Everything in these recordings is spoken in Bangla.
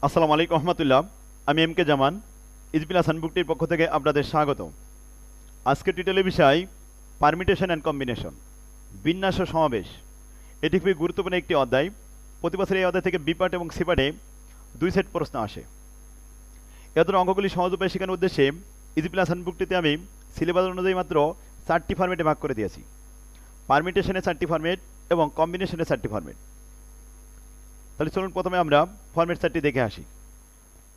আসসালামু আলাইকুম রহমতুল্লাহ। আমি এম কে জামান, ইজবিল হাসান বুকটির পক্ষ থেকে আপনাদের স্বাগত। আজকের টিটেলের বিষয় পারমিটেশন অ্যান্ড কম্বিনেশন, বিন্যাস ও সমাবেশ। এটি খুবই গুরুত্বপূর্ণ একটি অধ্যায়। প্রতি বছর এই অধ্যায় থেকে বি পার্ট এবং সি পার্টে 2 সেট প্রশ্ন আসে। এদের অঙ্কগুলি সহজ উপায়ে শেখানোর উদ্দেশ্যে ইজবিল হাসান বুকটিতে আমি সিলেবাস অনুযায়ী মাত্র 4টি ফরম্যাটে ভাগ করে দিয়েছি। পারমিটেশনের 4টি ফরম্যাট এবং কম্বিনেশনের 4টি ফরম্যাট। তাহলে চলুন প্রথমে আমরা ফরম্যাট 4টি দেখে আসি।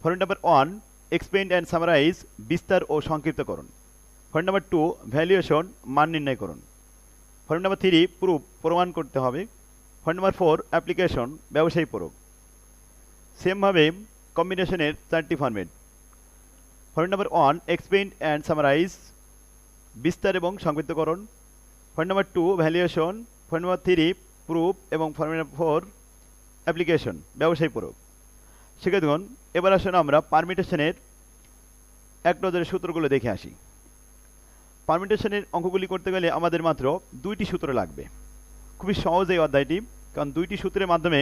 Format number 1, explain and summarize, বিস্তার ও সংক্ষিপ্তকরণ। ফরম্যাট নাম্বার 2, ভ্যালুয়েশন, মান নির্ণয় করুন। ফরম্যাট নাম্বার 3, প্রুফ, প্রমাণ করতে হবে। ফরম্যাট নাম্বার 4, অ্যাপ্লিকেশন, ব্যবসায়ী প্রয়োগ। সেমভাবে কম্বিনেশনের 4টি format. Format number 1, explain and summarize, বিস্তার এবং সংক্ষিপ্তকরণ। Format number 2, valuation. Format number 3, proof, এবং ফরম্যাট নাম্বার 4, অ্যাপ্লিকেশন, ব্যবসায়ী প্রয়োগ। শিক্ষার্থীগণ, এবার আসলে আমরা পারমিটেশনের এক নজরে সূত্রগুলো দেখে আসি। পারমিটেশনের অঙ্কগুলি করতে গেলে আমাদের মাত্র 2টি সূত্র লাগবে। খুবই সহজ এই অধ্যায়টি, কারণ 2টি সূত্রের মাধ্যমে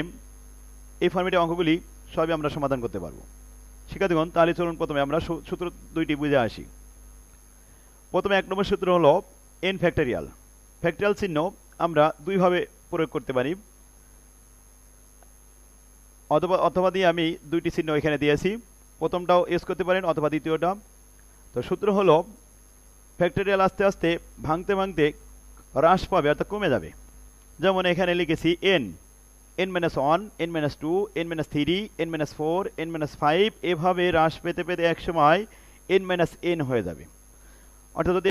এই ফরম্যাটের অঙ্কগুলি সবই আমরা সমাধান করতে পারবো। শিক্ষার্থীগণ, তাহলে চলুন প্রথমে আমরা সূত্র 2টি বুঝে আসি। প্রথমে 1 নম্বর সূত্র হলো এন ফ্যাক্টরিয়াল। ফ্যাক্টরিয়াল চিহ্ন আমরা দুইভাবে প্রয়োগ করতে পারি, অথবা দিয়ে আমি 2টি চিহ্ন এখানে দিয়েছি। প্রথমটাও এস করতে পারেন অথবা দ্বিতীয়টা। তো সূত্র হলো ফ্যাক্টরিয়াল আস্তে আস্তে ভাঙতে ভাঙতে হ্রাস পাবে, অর্থাৎ কমে যাবে। যেমন এখানে লিখেছি N, n-1, n-2, n-3, n-4, n-5, এভাবে হ্রাস পেতে পেতে একসময় n-n হয়ে যাবে। অর্থাৎ যদি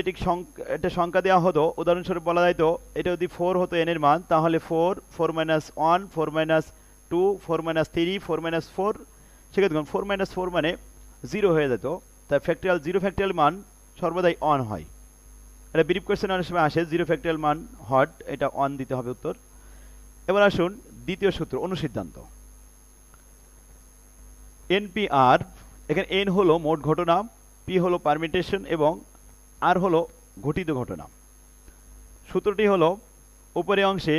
এটা সংখ্যা দেওয়া হতো, উদাহরণস্বরূপ বলা যায় তো এটা যদি 4 হতো n এর মান, তাহলে 4, 4-1, 4-2, 4-3, 4-4, সেক্ষেত্রে 4-4 মানে 0 হয়ে যেত। তাই ফ্যাক্টরিয়াল 0 ফ্যাক্টরিয়াল মান সর্বদাই অন হয়। এটা ব্রিফ কোয়েশ্চেন অনেক সময় আসে, 0 ফ্যাক্টরিয়াল মান হট, এটা অন দিতে হবে উত্তর। এবার আসুন দ্বিতীয় সূত্র, অনুসিদ্ধান্ত। এনপিআর, এখানে এন হলো মোট ঘটনা, পি হলো পারমিটেশন এবং আর হলো ঘটিত ঘটনা। সূত্রটি হলো উপরে অংশে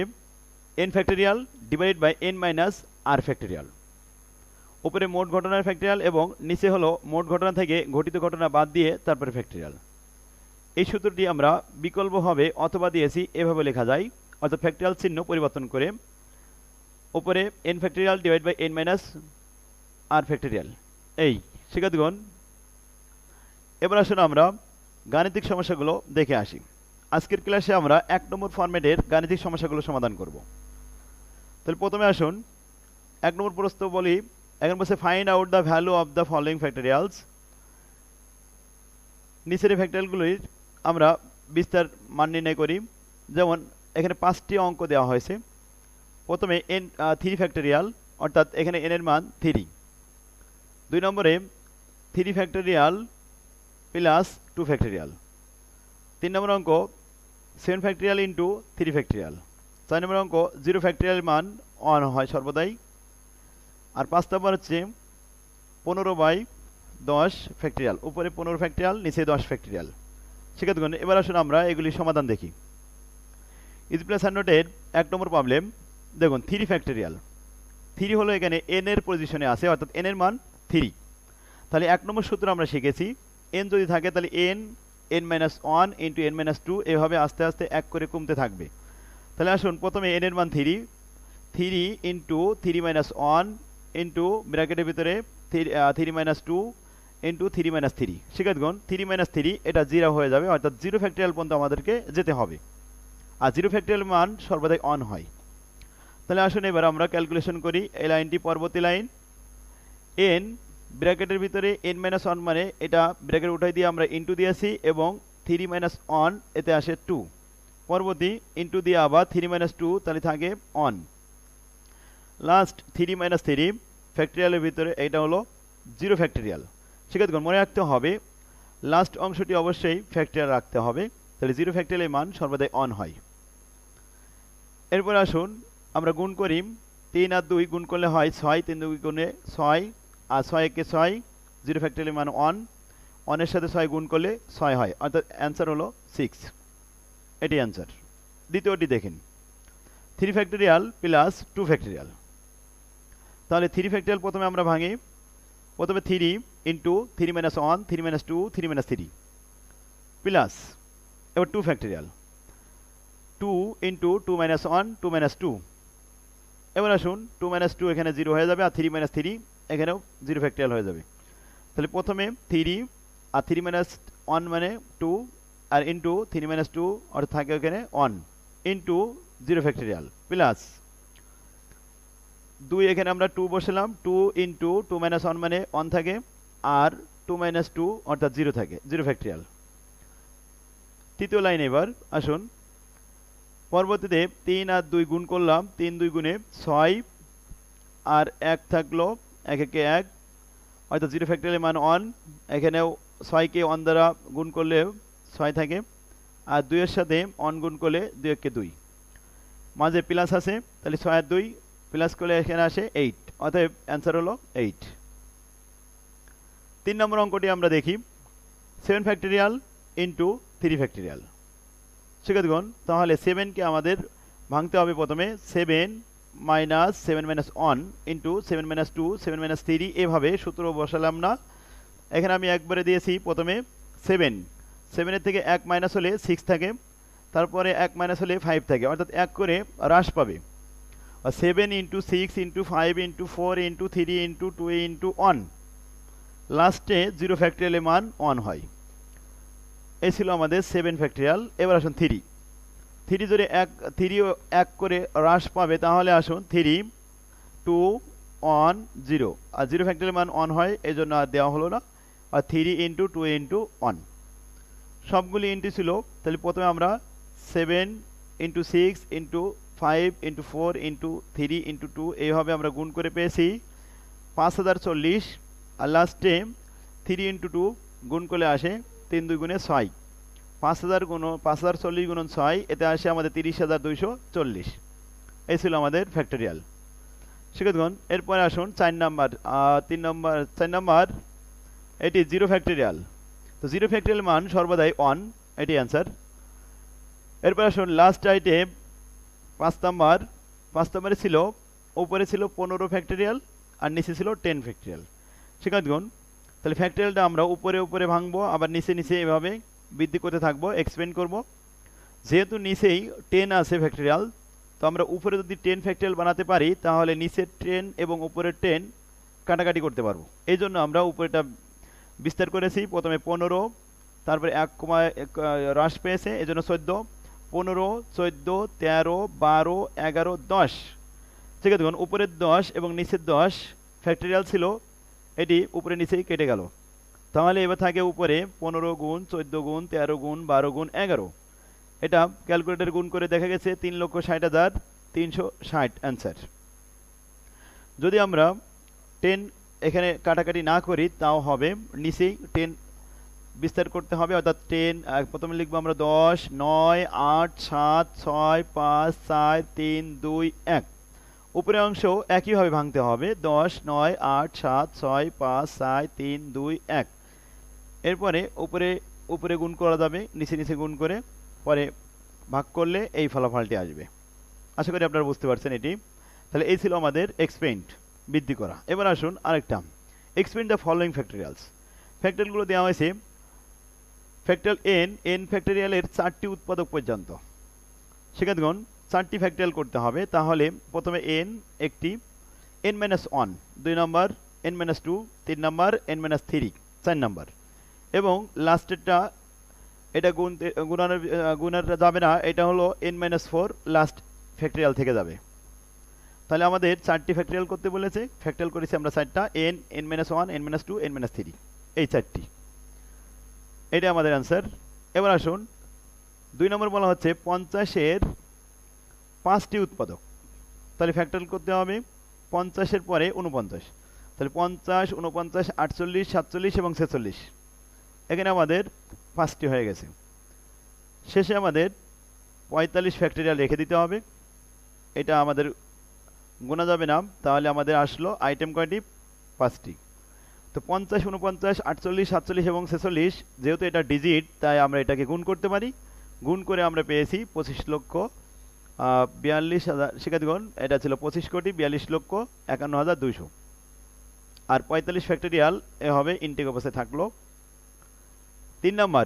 n factorial divided by n minus r factorial. উপরে মোট ঘটনার ফ্যাক্টরিয়াল এবং নিচে হলো মোট ঘটনা থেকে ঘটিত ঘটনা বাদ দিয়ে তারপরে ফ্যাক্টরিয়াল। এই সূত্রটি আমরা বিকল্পভাবে অথবা দিয়েছি, এভাবে লেখা যায়, অর্থাৎ ফ্যাক্টরিয়াল চিহ্ন পরিবর্তন করে উপরে n factorial divide by n minus r factorial. এই শিক্ষার্থীগণ, এবার আসুন আমরা গাণিতিক সমস্যাগুলো দেখে আসি। আজকের ক্লাসে আমরা 1 নম্বর ফরম্যাটের গাণিতিক সমস্যাগুলো সমাধান করব। তাহলে প্রথমে আসুন 1 নম্বর প্রশ্ন বলি। এখন বলছে find out the value of the following factorials. নিচের ফ্যাক্টরিয়ালগুলির আমরা বিস্তার মান নির্ণয় করি। যেমন এখানে 5টি অঙ্ক দেওয়া হয়েছে। প্রথমে এন 3 ফ্যাক্টরিয়াল, অর্থাৎ এখানে এন এর মান 3। 2 নম্বরে 3 ফ্যাক্টরিয়াল প্লাস 2 ফ্যাক্টরিয়াল। 3 নম্বর অঙ্ক 7 ফ্যাক্টরিয়াল ইন্টু 3 ফ্যাক্টরিয়াল। 4 নম্বর অঙ্ক 0 ফ্যাক্টরিয়াল মান অন হয় সর্বদাই। আর 5 নম্বর হচ্ছে 15/10 ফ্যাক্টরিয়াল, উপরে 15 ফ্যাক্টরিয়াল, নিচে 10 ফ্যাক্টরিয়াল। শিক্ষার্থীগণ, এবার আসুন আমরা এগুলি সমাধান দেখি। ইজপ্লাস নোটের 1 নম্বর প্রবলেম। দেখুন 3 ফ্যাক্টরিয়াল, 3 হলো এখানে এন এর পজিশনে আছে, অর্থাৎ এন এর মান 3। তাহলে 1 নম্বর সূত্র আমরা শিখেছি, এন যদি থাকে তাহলে n-1 ইন্টু n-2, এভাবে আস্তে আস্তে 1 করে কমতে থাকবে। তাহলে আসুন প্রথমে এন এর মান 3 ইন্টু 3-1 ইন্টু ব্র্যাকেটের ভিতরে 3-2 ইন্টু 3-3। শিক্ষার্থীগণ, 3-3 এটা 0 হয়ে যাবে, অর্থাৎ 0 ফ্যাক্টরিয়াল পর্যন্ত আমাদেরকে যেতে হবে। আর 0 ফ্যাক্টরিয়াল মান সর্বদাই অন হয়। তাহলে আসুন এবার আমরা ক্যালকুলেশন করি। এই লাইনটি পরবর্তী লাইন। এন ব্র্যাকেটের ভিতরে n-1 মানে এটা ব্র্যাকেট উঠাই দিয়ে আমরা ইন্টু দিয়েছি এবং 3-1 এতে আসে 2। পরবর্তী ইন্টু দিয়ে আবার 3-2, তাহলে থাকে 1। লাস্ট 3-3 ফ্যাক্টরিয়ালের ভিতরে এটা হলো 0 ফ্যাক্টরিয়াল। শিক্ষার্থীগণ, মনে রাখতে হবে লাস্ট অংশটি অবশ্যই ফ্যাক্টরিয়াল রাখতে হবে, তাহলে 0 ফ্যাক্টরিয়ালের মান সর্বদাই অন হয়। এরপর আসুন আমরা গুণ করি। 3 আর 2 গুণ করলে হয় 6, 3 2 গুণে 6, আর 6 একে 6, 0 ফ্যাক্টরিয়ালের মান 1। 1 এর সাথে 6 গুণ করলে 6 হয়, অর্থাৎ অ্যান্সার হলো 6। এটি অ্যান্সার। দ্বিতীয়টি দেখেন, 3 ফ্যাক্টরিয়াল প্লাস 2 ফ্যাক্টরিয়াল। তাহলে 3 ফ্যাক্টরিয়াল প্রথমে আমরা ভাঙি, প্রথমে 3 into 3 minus 1 3 minus 2 3 minus 3 plus এবার 2 ফ্যাক্টোরিয়াল 2 ইন্টু 2 মাইনাস 1 2 মাইনাস 2। এবার আসুন 2 মাইনাস 2 এখানে 0 হয়ে যাবে, আর 3 মাইনাস 3 এখানেও 0 ফ্যাক্টোরিয়াল হয়ে যাবে। তাহলে প্রথমে 3 আর 3 মাইনাস 1 মানে 2, আর ইন্টু 3 মাইনাস 2 অর্থাৎ থাকে ওখানে 1 ইন্টু 0 ফ্যাক্টোরিয়াল প্লাস 2 এখানে আমরা 2 বসালাম, 2 ইন্টু 2 মাইনাস 1 মানে 1 থাকে, আর 2 মাইনাস 2 অর্থাৎ 0 থাকে, 0 ফ্যাক্টোরিয়াল। তৃতীয় লাইন এবার আসুন, পরবর্তীতে 3 আর 2 গুণ করলাম, 3 2 গুণে 6 আর 1 থাকলো 1 একে 1 অর্থাৎ 0 ফ্যাক্টোরিয়ালের মান 1। এখানেও 6কে 1 দ্বারা গুণ করলে 6 থাকে, আর 2 এর সাথে 1 গুণ করলে 2 একে 2, মাঝে প্লাস আছে, তাহলে 6 আর 2 প্লাস করলে এখানে আসে 8, অতএব অ্যান্সার হলো 8। 3 নম্বর অঙ্কটি আমরা দেখি, 7 ফ্যাক্টোরিয়াল ইন্টু 3 ফ্যাক্টোরিয়াল। শিক্ষার্থীগণ, তাহলে 7কে আমাদের ভাঙতে হবে প্রথমে 7 minus 7 minus 1 into 7 minus 2 7 minus 3, এভাবে সূত্র বসালাম না। এখানে আমি একবারে দিয়েছি প্রথমে 7 এর থেকে 1 মাইনাস হলে 6 থাকে, তারপরে 1 মাইনাস হলে 5 থাকে, অর্থাৎ 1 করে হ্রাস পাবে। 7 into 6 into 5 into 4 into 3 into 2 into 1, লাস্টে 0 ফ্যাক্টোরিয়ালের মান 1 হয়। এই ছিল আমাদের 7 ফ্যাক্টোরিয়াল। এবার আসুন 3 যদি 1 করে হ্রাস পাবে, তাহলে আসুন 3 2 1 0, আর 0 ফ্যাক্টোরিয়াল মান 1 হয়, এই জন্য আর দেওয়া হলো না। আর 3 ইন্টু 2 ইন্টু 1 সবগুলি ইন্টু ছিল। তাহলে প্রথমে আমরা 7 into 6 into 5 into 4 into 3 into 2 এইভাবে আমরা গুণ করে পেয়েছি 5040, আর লাস্টে 3 ইন্টু 2 গুণ করলে আসে 3 2 গুণে 6, 5040 গুণন 6, এতে আসে আমাদের 30240। এই ছিল আমাদের ফ্যাক্টোরিয়াল। শিক্ষার্থীগণ, এরপরে আসুন 4 নাম্বার এটি 0 ফ্যাক্টোরিয়াল। তো 0 ফ্যাক্টোরিয়াল মান সর্বদাই 1, এটি অ্যান্সার। এরপর আসুন লাস্ট আইটেম 5 নাম্বারে ছিল, উপরে ছিল 15 ফ্যাক্টোরিয়াল আর নিচে ছিল 10 ফ্যাক্টোরিয়াল। শিক্ষার্থীগণ, তাহলে ফ্যাক্টোরিয়ালটা আমরা উপরে ভাঙবো, আবার নিচে এভাবে বৃদ্ধি করতে থাকবো, এক্সপেন্ড করব। যেহেতু নিচেই 10 আছে ফ্যাক্টোরিয়াল, তো আমরা উপরে যদি 10 ফ্যাক্টোরিয়াল বানাতে পারি, তাহলে নিচের 10 এবং উপরের 10 কাটাকাটি করতে পারবো। এই জন্য আমরা উপরেটা বিস্তার করেছি। প্রথমে 15, তারপরে 1 হ্রাস পেয়েছে, এই জন্য 14, 15 14 13 12 11 10। ঠিক আছে, দেখুন উপরের 10 এবং নিচের 10 ফ্যাক্টোরিয়াল ছিল, এটি উপরে নিচেই কেটে গেল। তাহলে এবার থাকে উপরে 15 গুণ 14 গুণ 13 গুণ 12 গুণ 11। এটা ক্যালকুলেটর গুণ করে দেখা গেছে 3,60,360 অ্যান্সার। যদি আমরা 10 এখানে কাটাকাটি না করি, তাও হবে নিচেই 10 বিস্তার করতে হবে, অর্থাৎ 10 প্রথমে লিখবো আমরা 10 9 8 7 6 5 4 3 2 1। উপরে অংশ একইভাবে ভাঙতে হবে, 10 9 8 7 6 5 4 3 2 1। এরপরে উপরে গুণ করা যাবে, নিচে গুণ করে পরে ভাগ করলে এই ফলাফলটি আসবে। আশা করি আপনারা বুঝতে পারছেন এটি। তাহলে এই ছিল আমাদের এক্সপেন্ড, বৃদ্ধি করা। এবার আসুন আরেকটা, এক্সপেন্ড দ্য ফলোয়িং ফ্যাক্টোরিয়ালস। ফ্যাক্টোরিয়ালগুলো দেওয়া হয়েছে ফ্যাক্টোরিয়াল n ফ্যাক্টোরিয়ালের 4টি উৎপাদক পর্যন্ত। শিক্ষার্থীগণ, 4টি ফ্যাক্টোরিয়াল করতে হবে। তাহলে প্রথমে n একটি, n-1 2 নম্বর, n-2 3 নম্বর, n-3 4 নম্বর, এবং লাস্টেরটা এটা গুণার যাবে না, এটা হলো n-4 লাস্ট ফ্যাক্টোরিয়াল থেকে যাবে। তাহলে আমাদের 4টি ফ্যাক্টোরিয়াল করতে বলেছে, ফ্যাক্টোরিয়াল করেছি আমরা 4টা, n n-1 n-2 n-3, এই 4টি, এটা আমাদের অ্যান্সার। এবার আসুন 2 নম্বর বলা হচ্ছে 50-এর 5টি উৎপাদক। তাহলে ফ্যাক্টোরিয়াল করতে হবে 50-এর পরে 49, তাহলে 50 49 48 47 এবং 46, এখানে আমাদের 5টি হয়ে গেছে। শেষে আমাদের 45 ফ্যাক্টোরিয়াল রেখে দিতে হবে, এটা আমাদের গোনা যাবে না। তাহলে আমাদের আসলো আইটেম কয়টি? 5টি। তো 50 49 48 47 এবং 46, যেহেতু এটা ডিজিট, তাই আমরা এটাকে গুণ করতে পারি। গুণ করে আমরা পেয়েছি 25,42,000। শিক্ষার্থীগণ, এটা ছিল 25,42,51,200। আর 45 ফ্যাক্টোরিয়াল এভাবে ইনটেক অবস্থায় থাকলো। 3 নম্বর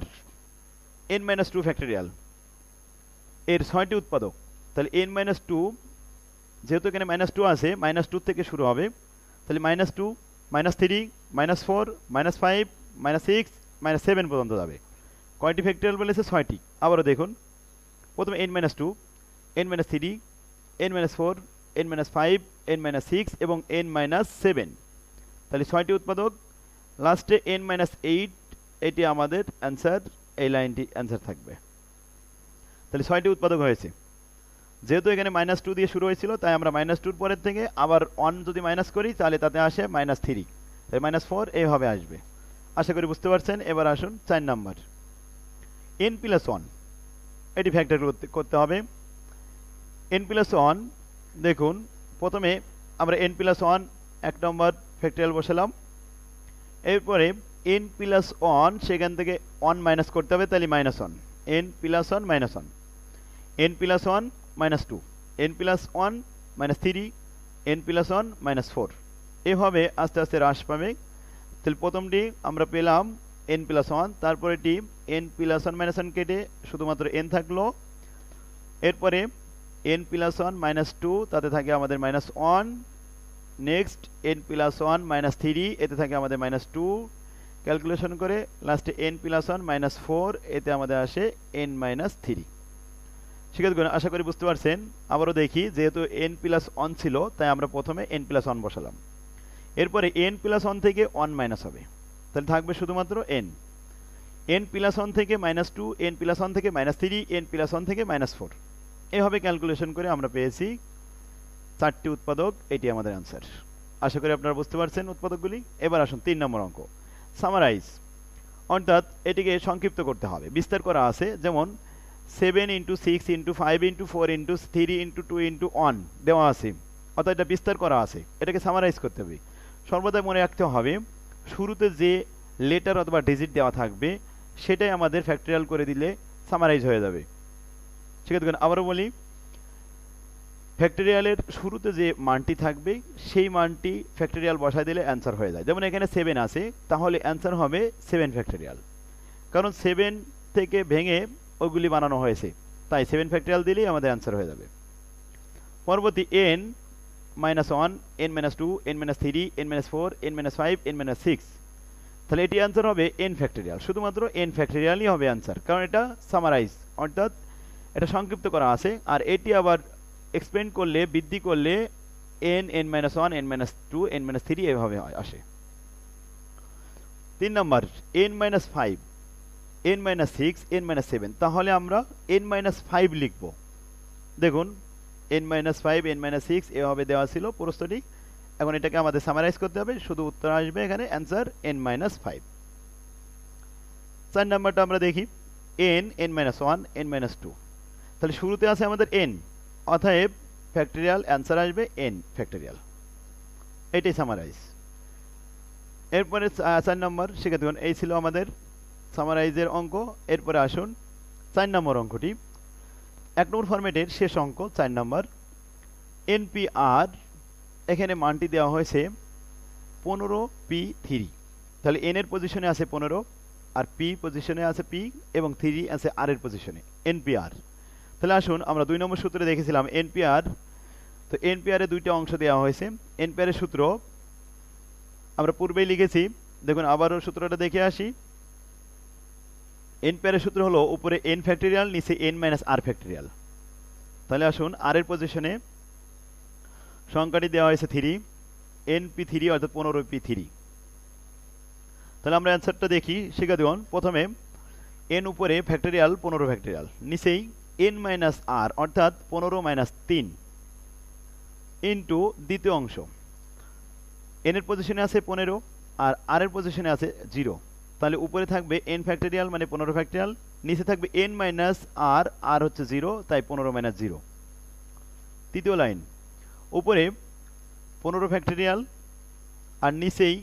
n-2 ফ্যাক্টোরিয়াল, এর 6টি উৎপাদক। তাহলে n-2, যেহেতু এখানে -2 আছে, -2 থেকে শুরু হবে, তাহলে -2, -3, -4, -5, -6, -7 পর্যন্ত যাবে। কয়টি ফ্যাক্টোরিয়াল বলেছে? 6টি। আবারও দেখুন, প্রথমে n-2, n-3, n-4, n-5, n-6 এবং n-7, তাহলে 6টি উৎপাদক। লাস্টে n-8, এটি আমাদের অ্যান্সার, এই লাইনটি অ্যান্সার থাকবে। তাহলে 6টি উৎপাদক হয়েছে। যেহেতু এখানে -2 দিয়ে শুরু হয়েছিল, তাই আমরা -2 পরের থেকে আবার 1 যদি মাইনাস করি তাহলে তাতে আসে -3, তাই -4 এইভাবে আসবে। আশা করি বুঝতে পারছেন। এবার আসুন 4 নাম্বার, n+1, এটি ফ্যাক্টর করতে হবে। n+1, দেখুন প্রথমে আমরা n+1 1 নম্বর ফ্যাক্টরিয়াল বসালাম। এরপরে n+1 সেখান থেকে 1 মাইনাস করতে হবে, তাহলে -1, n+1 -1, n+1 -2, n+1 -3, n+1 -4, এভাবে আস্তে আস্তে হ্রাস পাবে। তাহলে প্রথমটি আমরা পেলাম n+1, তারপর এটি n+1 -1 কেটে শুধুমাত্র n থাকলো। এরপরে n+1 -2, তাতে থাকে আমাদের -1। নেক্সট n+1 -3, এতে থাকে আমাদের -2, ক্যালকুলেশন করে লাস্টে n+1 -4, এতে আমাদের আসে n-3। শিক্ষার্থীগণ, আশা করি বুঝতে পারছেন। আবারও দেখি, যেহেতু n+1 ছিল তাই আমরা প্রথমে n+1 বসালাম। এরপরে n+1 থেকে 1 মাইনাস হবে, তাহলে থাকবে শুধুমাত্র n। n+1 থেকে -2, n+1 থেকে -3, n+1 থেকে -4, এভাবে ক্যালকুলেশন করে আমরা পেয়েছি 4টি উৎপাদক। এটি আমাদের অ্যান্সার। আশা করি আপনারা বুঝতে পারছেন উৎপাদকগুলি। এবার আসুন 3 নম্বর অঙ্ক, সামারাইজ, অর্থাৎ এটিকে সংক্ষিপ্ত করতে হবে। বিস্তার করা আছে, যেমন 7 × 6 × 5 × 4 × 3 × 2 × 1 দেওয়া আছে, অর্থাৎ এটা বিস্তার করা আছে, এটাকে সামারাইজ করতে হবে। সর্বদাই মনে রাখতে হবে, শুরুতে যে লেটার অথবা ডিজিট দেওয়া থাকবে সেটাই আমাদের ফ্যাক্টরিয়াল করে দিলে সামারাইজ হয়ে যাবে। ঠিক আছে, আবারও বলি, ফ্যাক্টরিয়ালের শুরুতে যে মানটি থাকবে সেই মানটি ফ্যাক্টরিয়াল বসায় দিলে অ্যান্সার হয়ে যায়। যেমন এখানে 7 আছে, তাহলে অ্যান্সার হবে 7 ফ্যাক্টরিয়াল, কারণ 7 থেকে ভেঙে ওগুলি বানানো হয়েছে, তাই 7 ফ্যাক্টরিয়াল দিলেই আমাদের অ্যান্সার হয়ে যাবে। পরবর্তী n-1, n-2, n-3, n-4, n-5, n-6, তাহলে এটি অ্যান্সার হবে n ফ্যাক্টরিয়াল, শুধুমাত্র n ফ্যাক্টরিয়ালই হবে অ্যান্সার, কারণ এটা সামারাইজ, অর্থাৎ এটা সংক্ষিপ্ত করা আছে। আর এটি আবার এক্সপ্লেন করলে, বৃদ্ধি করলে n, n-1, n-2, n-3 এভাবে আসে। 3 নম্বর, n-5, n-6, n-7, তাহলে আমরা n-5 লিখব। দেখুন n-5, n-6 এভাবে দেওয়া ছিল প্রশ্নটি। এখন এটাকে আমাদের সামারাইজ করতে হবে, শুধু উত্তর আসবে এখানে অ্যান্সার n-5। 4 নম্বরটা আমরা দেখি, n, n-1, n-2, তাহলে শুরুতে আছে আমাদের n, অতএব ফ্যাক্টরিয়াল অ্যান্সার আসবে n ফ্যাক্টরিয়াল, এটাই সামারাইজ। এরপরে 4 নম্বর, শিক্ষার্থীগণ এই ছিল আমাদের সামারাইজের অঙ্ক। এরপরে আসুন 4 নম্বর অঙ্কটি, 1 নম্বর ফরম্যাটের শেষ অঙ্ক 4 নম্বর, NPR, এখানে মানটি দেওয়া হয়েছে 15p3, তাহলে n এর পজিশনে আছে 15, আর p পজিশনে আছে p, এবং 3 আছে r এর পজিশনে, NPR। তাহলে আসুন আমরা 2 নম্বর সূত্রে দেখেছিলাম NPR, তো NPR এর দুইটা অংশ দেওয়া হয়েছে। NPR এর সূত্র আমরা পূর্বেই লিখেছি, দেখুন আবারও সূত্রটা দেখে আসি। NPR এর সূত্র হলো উপরে n ফ্যাক্টরিয়াল, নিচে n-r ফ্যাক্টরিয়াল। তাহলে আসুন r এর পজিশনে সংখ্যাটি দেওয়া হয়েছে 3, np3, অর্থাৎ 15p3। তাহলে আমরা অ্যান্সারটা দেখি। শিক্ষার্থীগণ, প্রথমে n উপরে ফ্যাক্টরিয়াল 15 ফ্যাক্টরিয়াল, নিচেই n-r, অর্থাৎ 15 - 3 ইন্টু দ্বিতীয় অংশ, n এর পজিশনে আছে 15 আর r এর পজিশনে আছে 0, তাহলে উপরে থাকবে n ফ্যাক্টরিয়াল মানে 15 ফ্যাক্টরিয়াল, নিচে থাকবে n-r, r হচ্ছে 0, তাই 15 - 0। তৃতীয় লাইন, উপরে 15 ফ্যাক্টরিয়াল আর নিচেই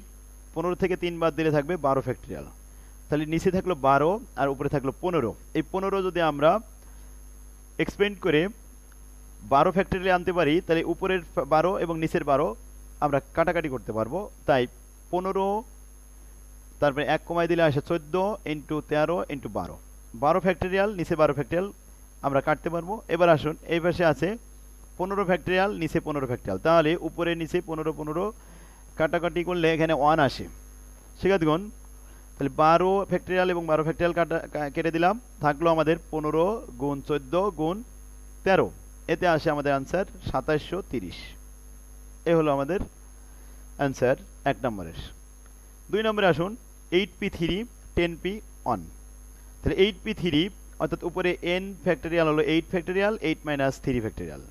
15 থেকে 3 বাদ দিলে থাকবে 12 ফ্যাক্টরিয়াল, তাহলে নিচে থাকলো 12 আর উপরে থাকলো 15। এই 15 যদি আমরা এক্সপেন্ড করে 12 ফ্যাক্টরিয়াল আনতে পারি, তাহলে উপরের 12 এবং নিচের 12 আমরা কাটাকাটি করতে পারবো, তাই 15, তারপরে 1 কমাই দিলে আসে 14 ইন্টু 13 ইন্টু 12, 12 ফ্যাক্টরিয়াল নিচে 12 ফ্যাক্টরিয়াল আমরা কাটতে পারবো। এবার আসুন এই পাশে আছে 15 ফ্যাক্টরিয়াল নিচে 15 ফ্যাক্টরিয়াল, তাহলে উপরে নিচে 15 15 কাটাকাটি করলে এখানে 1 আসে। শিক্ষার্থীগণ, তাহলে 12 ফ্যাক্টরিয়াল এবং 12 ফ্যাক্টরিয়াল কেটে দিলাম, থাকলো আমাদের 15 গুণ 14 গুণ 13, এতে আসে আমাদের আনসার 2730। এ হলো আমাদের অ্যান্সার 1 নম্বরের। 2 নম্বরে আসুন 8p3 10p1, তাহলে 8p3 অর্থাৎ উপরে n ফ্যাক্টরিয়াল হলো 8 ফ্যাক্টরিয়াল 8 মাইনাস 3 ফ্যাক্টরিয়াল,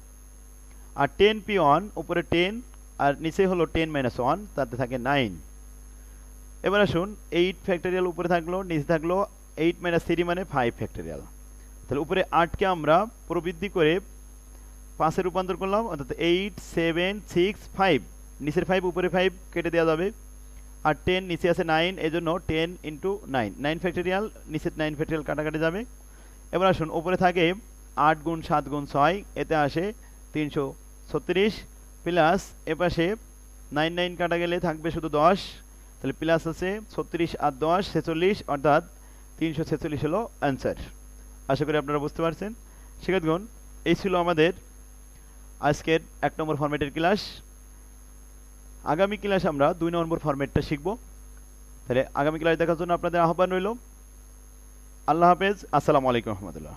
আর 10p1 উপরে 10 আর নিচে হলো 10 মাইনাস 1, তাতে থাকে 9। এবার আসুন 8 ফ্যাক্টরিয়াল উপরে থাকলো, নিচে থাকলো 8 মাইনাস 3 মানে 5 ফ্যাক্টরিয়াল, তাহলে উপরে 8কে আমরা প্রবৃদ্ধি করে 5-এ রূপান্তর করলাম, অর্থাৎ 8 7 6 5, নিচের 5 উপরে 5 কেটে দেওয়া যাবে, আর 10 নিচে আছে 9, এই জন্য 10 ইন্টু 9, 9 ফ্যাক্টরিয়াল নিচের 9 ফ্যাক্টরিয়াল কাটাকাটি যাবে। এবার আসুন উপরে থাকে 8 গুণ 7 গুণ 6, এতে আসে 336, প্লাস এপাশে 9 9 কাটা গেলে থাকবে শুধু 10, তাহলে প্লাস আছে 36 আর 10 46, অর্থাৎ 346 হলো অ্যান্সার। আশা করি আপনারা বুঝতে পারছেন। শিক্ষার্থীগণ, এই ছিল আমাদের আজকের 1 নম্বর ফরম্যাটের ক্লাস। আগামী ক্লাসে আমরা 2 নম্বর ফরম্যাটটা শিখব। তাহলে আগামী ক্লাস দেখার জন্য আপনাদের আহ্বান রইল। আল্লাহ হাফেজ, আসসালামু আলাইকুম রহমতুল্লাহ।